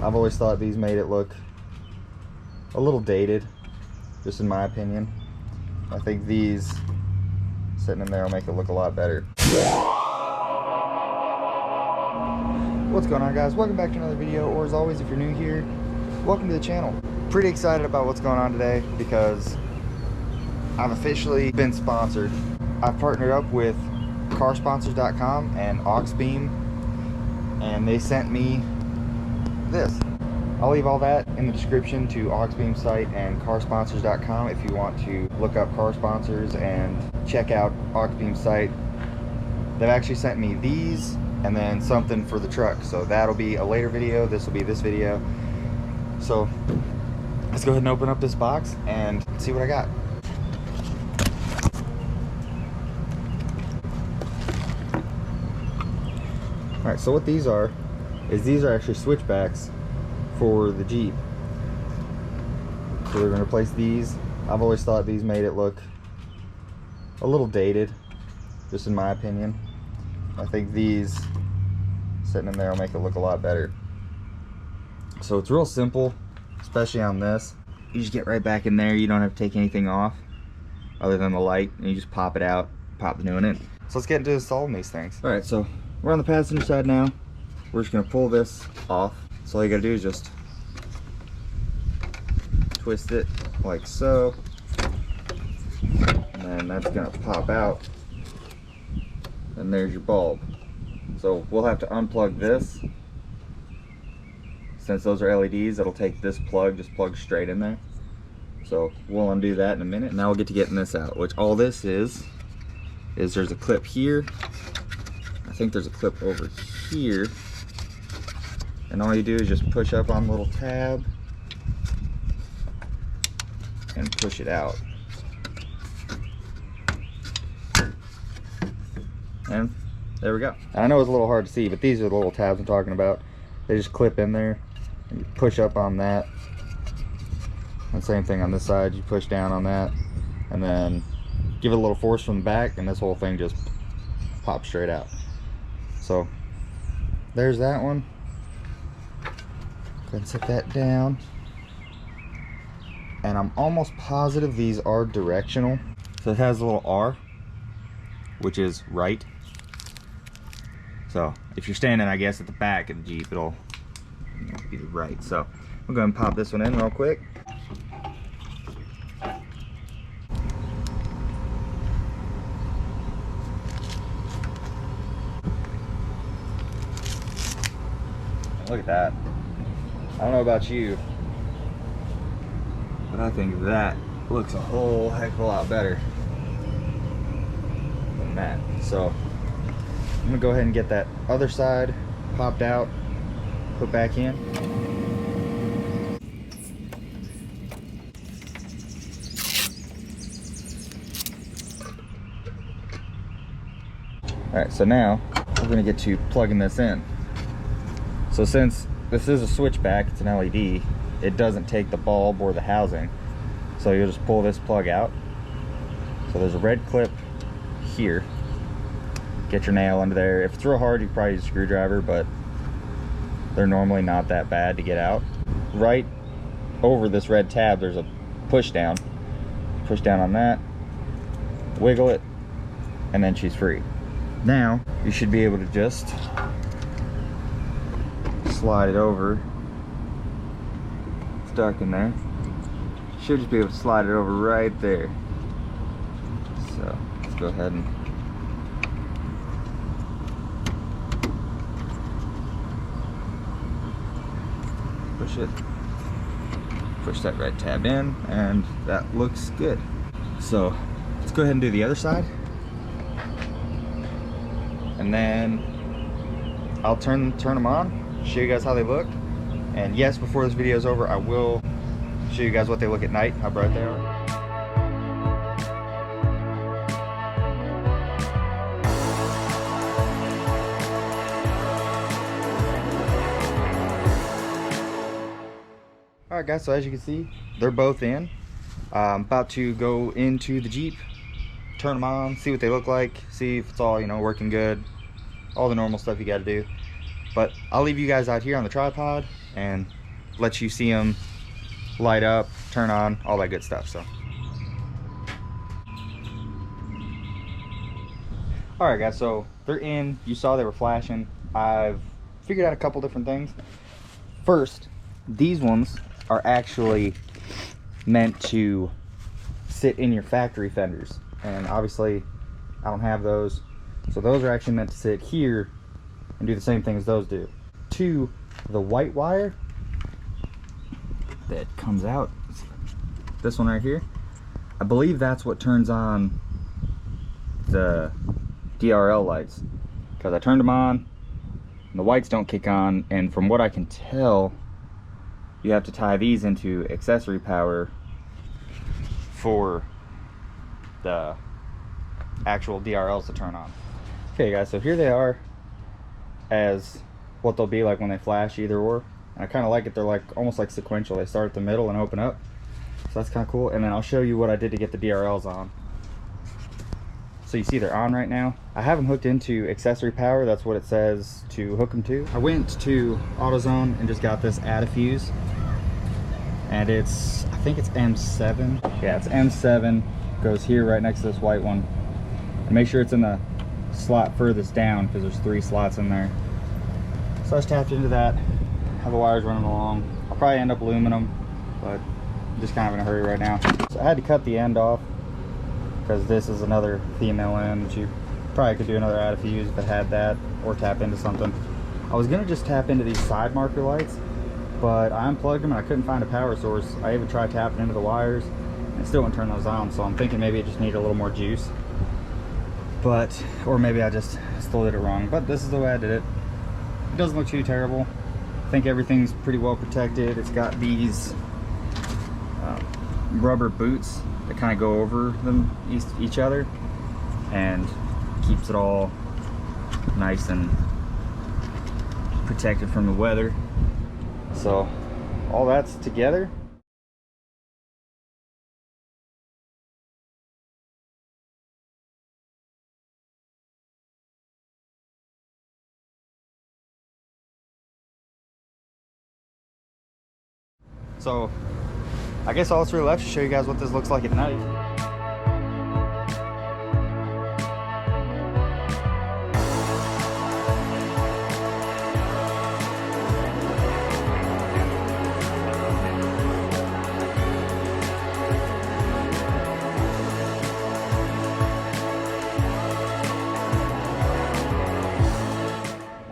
I've always thought these made it look a little dated, just in my opinion. I think these sitting in there will make it look a lot better. What's going on, guys? Welcome back to another video, or as always, if you're new here, welcome to the channel. Pretty excited about what's going on today because I've officially been sponsored. I've partnered up with carsponsors.com and Auxbeam, and they sent me this. I'll leave all that in the description to Auxbeam site and carsponsors.com if you want to look up car sponsors and check out Auxbeam site. They've actually sent me these and then something for the truck, so that'll be a later video. This will be this video. So let's go ahead and open up this box and see what I got. Alright, so what these are is these are actually switchbacks for the Jeep. So we're going to replace these. I've always thought these made it look a little dated, just in my opinion. I think these sitting in there will make it look a lot better. So it's real simple, especially on this. You just get right back in there. You don't have to take anything off other than the light, and you just pop it out, pop the new one in. So let's get into installing these things. All right, so we're on the passenger side now. We're just gonna pull this off. So all you gotta do is just twist it like so, and then that's gonna pop out, and there's your bulb. So we'll have to unplug this. Since those are LEDs, it'll take this plug, just plug straight in there. So we'll undo that in a minute. Now we'll get to getting this out, which all this is there's a clip here. I think there's a clip over here. And all you do is just push up on the little tab and push it out. And there we go. I know it's a little hard to see, but these are the little tabs I'm talking about. They just clip in there, and you push up on that. And same thing on this side, you push down on that, and then give it a little force from the back, and this whole thing just pops straight out. So there's that one. Go ahead and set that down. And I'm almost positive these are directional. So it has a little R, which is right. So if you're standing, I guess, at the back of the Jeep, it'll be the right. So we'll go ahead and pop this one in real quick. Look at that. I don't know about you, but I think that looks a whole heck of a lot better than that. So I'm gonna go ahead and get that other side popped out, put back in. Alright, so now we're gonna get to plugging this in. So since this is a switchback, it's an LED, it doesn't take the bulb or the housing. So you'll just pull this plug out. So there's a red clip here. Get your nail under there. If it's real hard, you can probably use a screwdriver, but they're normally not that bad to get out. Right over this red tab, there's a push down. Push down on that, wiggle it, and then she's free. Now, you should be able to just slide it over. It's dark in there. Should just be able to slide it over right there. So let's go ahead and push it. Push that red tab in, and that looks good. So let's go ahead and do the other side, and then I'll turn them on, show you guys how they look. And yes, before this video is over, I will show you guys what they look at night, how bright they are. Alright guys, so as you can see, they're both in. I'm about to go into the Jeep, turn them on, see what they look like, see if it's all, you know, working good, all the normal stuff you got to do. But I'll leave you guys out here on the tripod and lets you see them light up, turn on, all that good stuff. So all right guys, so they're in. You saw they were flashing. I've figured out a couple different things. First, these ones are actually meant to sit in your factory fenders, and obviously I don't have those, so those are actually meant to sit here and do the same thing as those do. Two, the white wire that comes out, this one right here, I believe that's what turns on the DRL lights, because I turned them on and the whites don't kick on, and from what I can tell, you have to tie these into accessory power for the actual DRLs to turn on. Okay guys, so here they are as what they'll be like when they flash, either or. And I kind of like it. They're like almost like sequential. They start at the middle and open up, so that's kind of cool. And then I'll show you what I did to get the DRLs on. So you see they're on right now. I have them hooked into accessory power. That's what it says to hook them to. I went to AutoZone and just got this add a fuse, and it's, I think it's M7. Yeah, it's M7. Goes here right next to this white one. And make sure it's in the slot furthest down, because there's 3 slots in there. So I just tapped into that. Have the wires running along. I'll probably end up aluminum, but I'm just kind of in a hurry right now. So I had to cut the end off, because this is another female end. You probably could do another add a fuse if it had that, or tap into something. I was gonna just tap into these side marker lights, but I unplugged them and I couldn't find a power source. I even tried tapping into the wires and it still wouldn't turn those on, so I'm thinking maybe it just needed a little more juice. But, or maybe I just still did it wrong, but this is the way I did it. It doesn't look too terrible. I think everything's pretty well protected. It's got these rubber boots that kind of go over them each other, and keeps it all nice and protected from the weather. So all that's together. So I guess all that's really left is to show you guys what this looks like at night.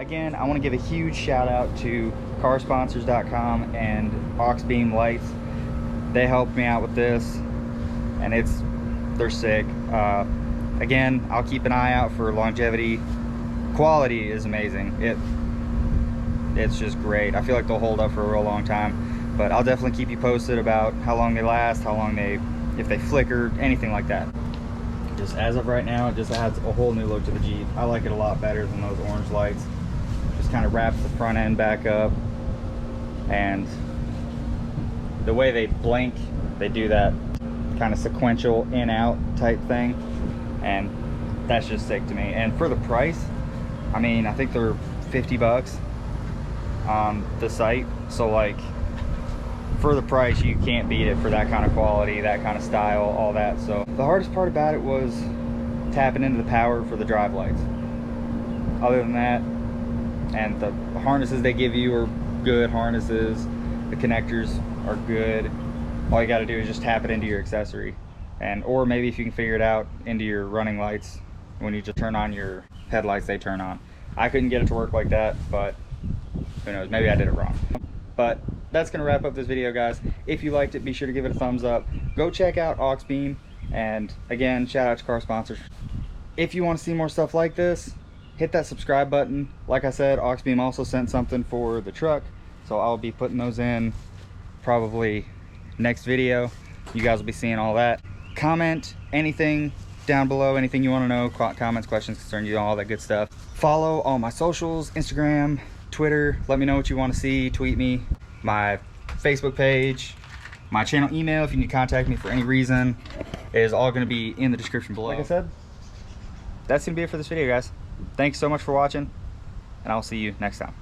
Again, I want to give a huge shout out to carsponsors.com and Auxbeam lights. They helped me out with this, and they're sick. Again, I'll keep an eye out for longevity. Quality is amazing. It's just great. I feel like they'll hold up for a real long time, but I'll definitely keep you posted about how long they last, if they flicker, anything like that. Just as of right now, it just adds a whole new look to the Jeep. I like it a lot better than those orange lights. Just kind of wraps the front end back up, and the way they blink, they do that kind of sequential in out type thing, and that's just sick to me. And for the price, I mean, I think they're 50 bucks on the site, so like for the price you can't beat it for that kind of quality, that kind of style, all that. So the hardest part about it was tapping into the power for the drive lights. Other than that, and the harnesses they give you are good harnesses, the connectors are good. All you got to do is just tap it into your accessory, or maybe if you can figure it out, into your running lights. When you just turn on your headlights, they turn on. I couldn't get it to work like that, but who knows, maybe I did it wrong. But that's gonna wrap up this video, guys. If you liked it, be sure to give it a thumbs up. Go check out Auxbeam, and again, shout out to car sponsors. If you want to see more stuff like this, hit that subscribe button. Like I said, Auxbeam also sent something for the truck, so I'll be putting those in probably next video. You guys will be seeing all that. Comment anything down below, anything you want to know, comments, questions, concerns, you know, all that good stuff. Follow all my socials, Instagram, Twitter. Let me know what you want to see. Tweet me. My Facebook page, my channel email, if you need to contact me for any reason, is all going to be in the description below. Like I said, that's going to be it for this video, guys. Thanks so much for watching, and I'll see you next time.